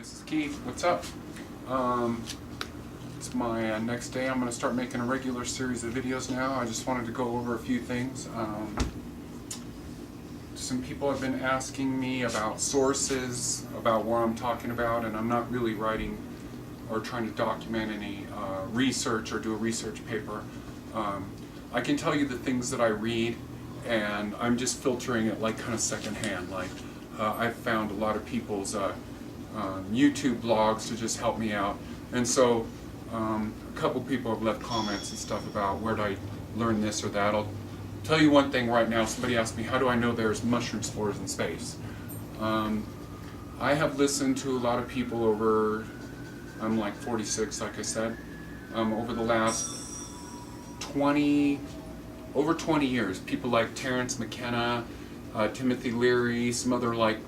This is kEyTh. What's up? It's my next day. I'm going to start making a regular series of videos now. I just wanted to go over a few things. Some people have been asking me about sources, about what I'm talking about, and I'm not really writing or trying to document any research or do a research paper. I can tell you the things that I read, and I'm just filtering it like kind of secondhand. Like I've found a lot of people's YouTube blogs to just help me out, and so a couple people have left comments and stuff about where did I learn this or that. I'll tell you one thing right now. Somebody asked me, how do I know there's mushroom spores in space? I have listened to a lot of people over, I'm like 46 like I said, over the last over 20 years. People like Terence McKenna, Timothy Leary, some other like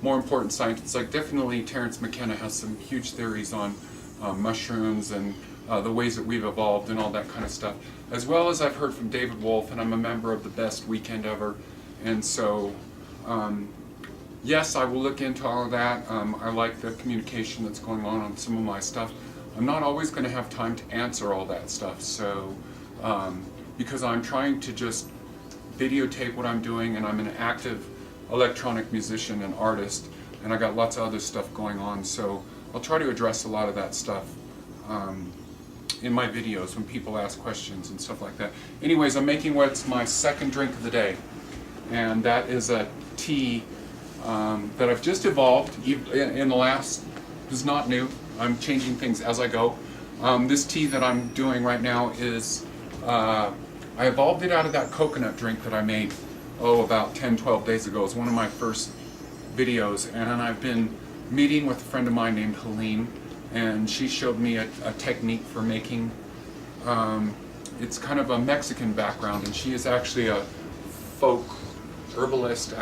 more important scientists. Like definitely Terence McKenna has some huge theories on mushrooms and the ways that we've evolved and all that kind of stuff. As well as I've heard from David Wolf, and I'm a member of the Best Weekend Ever. And so, yes, I will look into all of that. I like the communication that's going on some of my stuff. I'm not always going to have time to answer all that stuff, so because I'm trying to just videotape what I'm doing, and I'm an active electronic musician and artist, and I got lots of other stuff going on, so I'll try to address a lot of that stuff in my videos when people ask questions and stuff like that. Anyways, I'm making what's my second drink of the day, and that is a tea that I've just evolved in the last, it's not new, I'm changing things as I go. This tea that I'm doing right now is, I evolved it out of that coconut drink that I made, about 10-12 days ago. It's one of my first videos, and I've been meeting with a friend of mine named Helene, and she showed me a technique for making, it's kind of a Mexican background, and she is actually a folk herbalist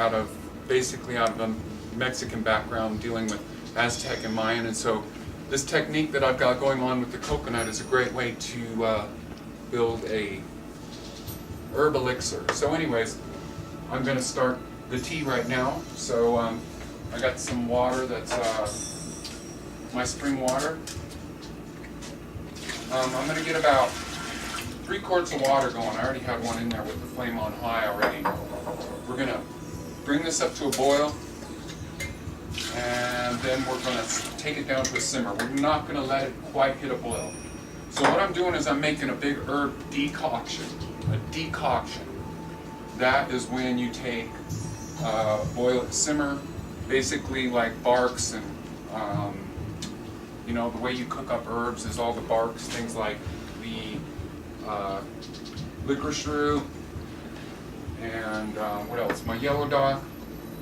basically out of a Mexican background dealing with Aztec and Mayan, and so this technique that I've got going on with the coconut is a great way to build a Herb Elixir. So anyways, I'm going to start the tea right now. So I got some water that's my spring water. I'm going to get about 3 quarts of water going. I already had one in there with the flame on high already. We're going to bring this up to a boil, and then we're going to take it down to a simmer. We're not going to let it quite hit a boil. So what I'm doing is I'm making a big herb decoction. A decoction. That is when you take, boil it, simmer, basically like barks and, you know, the way you cook up herbs is all the barks, things like the licorice root and what else? My yellow dock.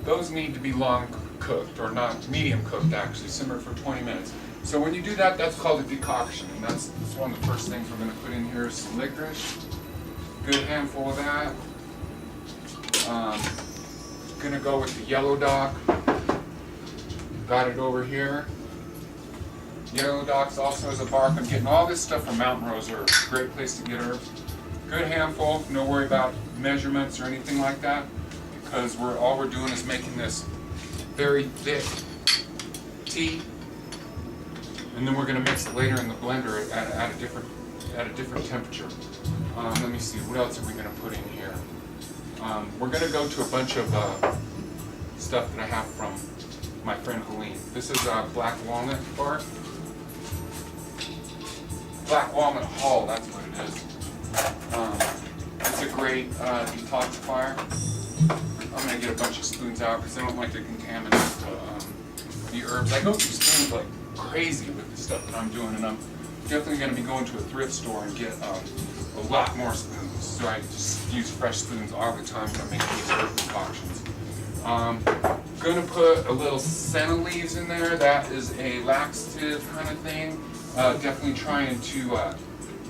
Those need to be long cooked, or not, medium cooked actually, simmered for 20 minutes. So when you do that, that's called a decoction, and that's one of the first things we're going to put in here is some licorice. Good handful of that. Gonna go with the yellow dock. Got it over here. Yellow docks also has a bark. I'm getting all this stuff from Mountain Rose Herbs. Great place to get herbs. Good handful. No worry about measurements or anything like that, because all we're doing is making this very thick tea, and then we're gonna mix it later in the blender at a different temperature. Let me see, what else are we going to put in here? We're going to go to a bunch of stuff that I have from my friend Helene. This is black walnut bark. Black walnut hull, that's what it is. It's a great detoxifier. I'm going to get a bunch of spoons out because I don't like to contaminate the herbs. I go through spoons like crazy with the stuff that I'm doing, and I'm definitely going to be going to a thrift store and get a lot more spoons. So I just use fresh spoons all the time when I make these herb decoctions. Going to put a little senna leaves in there. That is a laxative kind of thing. Definitely trying to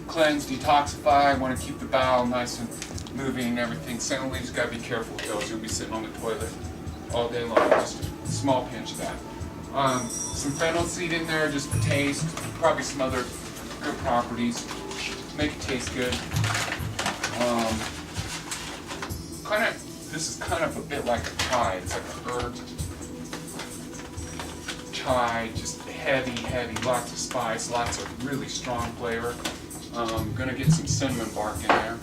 cleanse, detoxify. I want to keep the bowel nice and moving and everything. Senna leaves, got to be careful with those. You'll be sitting on the toilet all day long. Just a small pinch of that. Some fennel seed in there, just for taste. Probably some other good properties. Make it taste good. This is kind of a bit like a chai. It's like a herb chai, just heavy, lots of spice, lots of really strong flavor. Gonna get some cinnamon bark in there.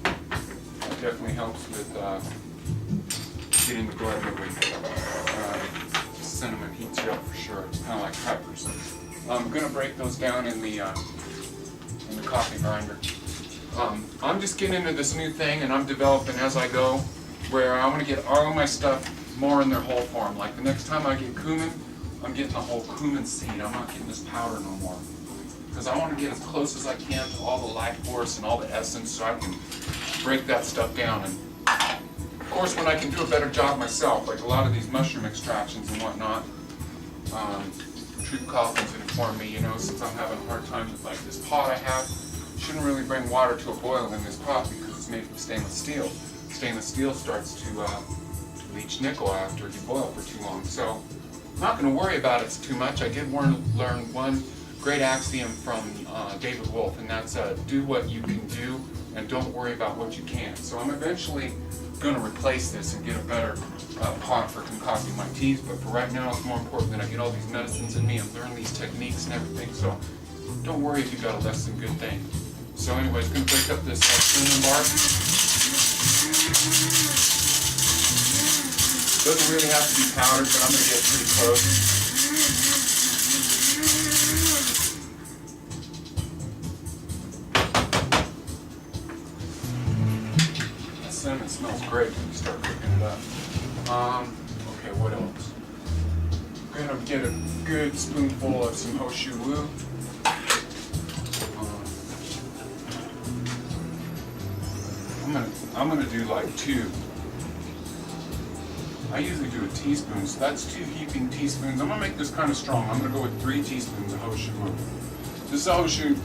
That definitely helps with getting the blood moving. Cinnamon heats you up for sure. It's kind of like peppers. I'm gonna break those down in the coffee grinder. I'm just getting into this new thing, and I'm developing as I go, where I want to get all of my stuff more in their whole form. Like the next time I get cumin, I'm getting the whole cumin seed. I'm not getting this powder no more, because I want to get as close as I can to all the life force and all the essence, so I can break that stuff down. And of course, when I can do a better job myself, like a lot of these mushroom extractions and whatnot, Truth Coffee's informed me, you know, since I'm having a hard time with like this pot I have, shouldn't really bring water to a boil in this pot because it's made from stainless steel. Stainless steel starts to leach nickel after you boil for too long. So I'm not going to worry about it too much. I did learn one great axiom from David Wolf, and that's do what you can do and don't worry about what you can't. So I'm eventually going to replace this and get a better pot for concocting my teas, but for right now it's more important that I get all these medicines in me and learn these techniques and everything. So don't worry if you got a less than good thing. So anyways, going to break up this cinnamon bark. Doesn't really have to be powdered, but I'm going to get pretty close. That cinnamon smells great when you start cooking it up. Okay, what else? I'm going to get a good spoonful of some Hoshu Wu. I'm gonna do like 2. I usually do a teaspoon, so that's 2 heaping teaspoons. I'm gonna make this kind of strong. I'm gonna go with 3 teaspoons of Hoshu Wu. This is Hoshu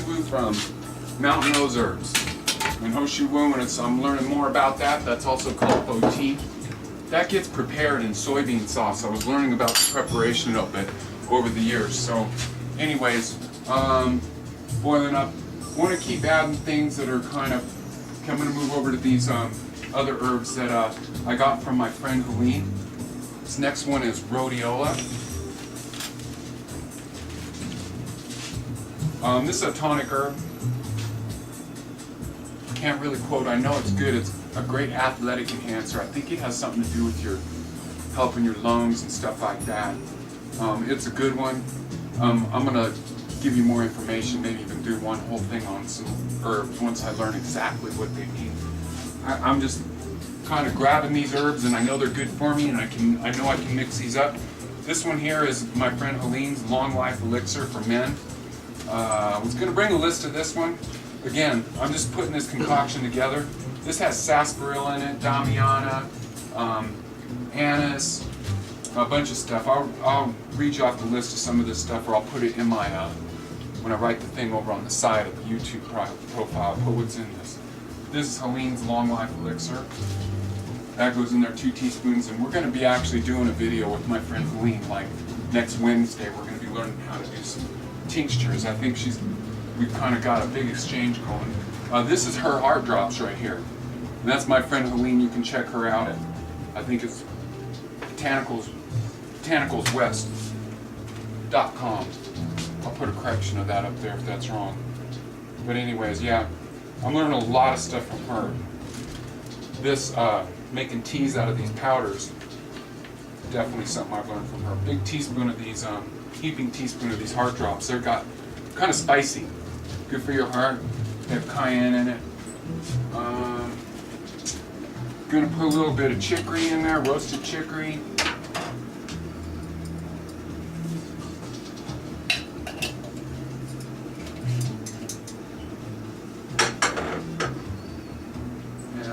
Wu from Mountain Rose Herbs. And Hoshu Wu, and I'm learning more about that. That's also called OT. That gets prepared in soybean sauce. I was learning about the preparation of it over the years. So, anyways, boiling up. Want to keep adding things that are kind of. I'm going to move over to these other herbs that I got from my friend Helene. This next one is rhodiola. This is a tonic herb. Can't really quote. I know it's good. It's a great athletic enhancer. I think it has something to do with your helping your lungs and stuff like that. It's a good one. I'm going to give you more information, maybe even do one whole thing on some herbs once I learn exactly what they mean. I'm just kind of grabbing these herbs, and I know they're good for me, and I know I can mix these up. This one here is my friend Helene's Long Life Elixir for Men. I was going to bring a list of this one. Again, I'm just putting this concoction together. This has sarsaparilla in it, damiana, anise, a bunch of stuff. I'll read you off the list of some of this stuff, or I'll put it in my when I write the thing over on the side of the YouTube profile, I'll put what's in this. This is Helene's Long Life Elixir. That goes in there 2 teaspoons, and we're going to be actually doing a video with my friend Helene, like next Wednesday. We're going to be learning how to do some tinctures. I think we've kind of got a big exchange going. This is her heart drops right here. And that's my friend Helene. You can check her out at, I think it's botanicalswest.com. I'll put a correction of that up there if that's wrong. But anyways, yeah, I'm learning a lot of stuff from her. This, making teas out of these powders, definitely something I've learned from her. Big teaspoon of these, heaping teaspoon of these heart drops. They're got kind of spicy. Good for your heart. They have cayenne in it. Gonna put a little bit of chicory in there, roasted chicory.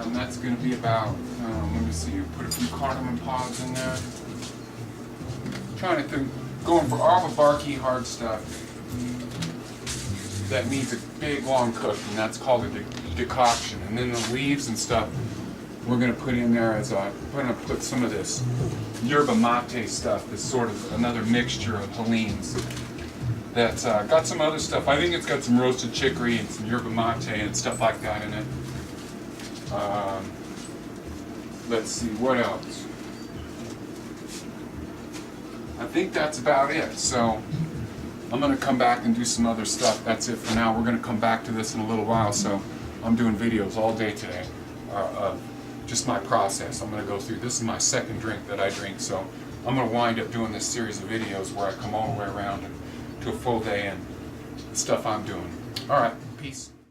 And that's gonna be about, let me see, put a few cardamom pods in there. Trying to think, going for all the barky hard stuff that needs a big long cook, and that's called a decoction. And then the leaves and stuff we're going to put in there as we're going to put some of this yerba mate stuff, this sort of another mixture of Helene's that's got some other stuff. I think it's got some roasted chicory and some yerba mate and stuff like that in it. Let's see, what else? I think that's about it. So I'm going to come back and do some other stuff. That's it for now. We're going to come back to this in a little while. So I'm doing videos all day today of just my process. I'm going to go through. This is my second drink that I drink. So I'm going to wind up doing this series of videos where I come all the way around to a full day and the stuff I'm doing. All right. Peace.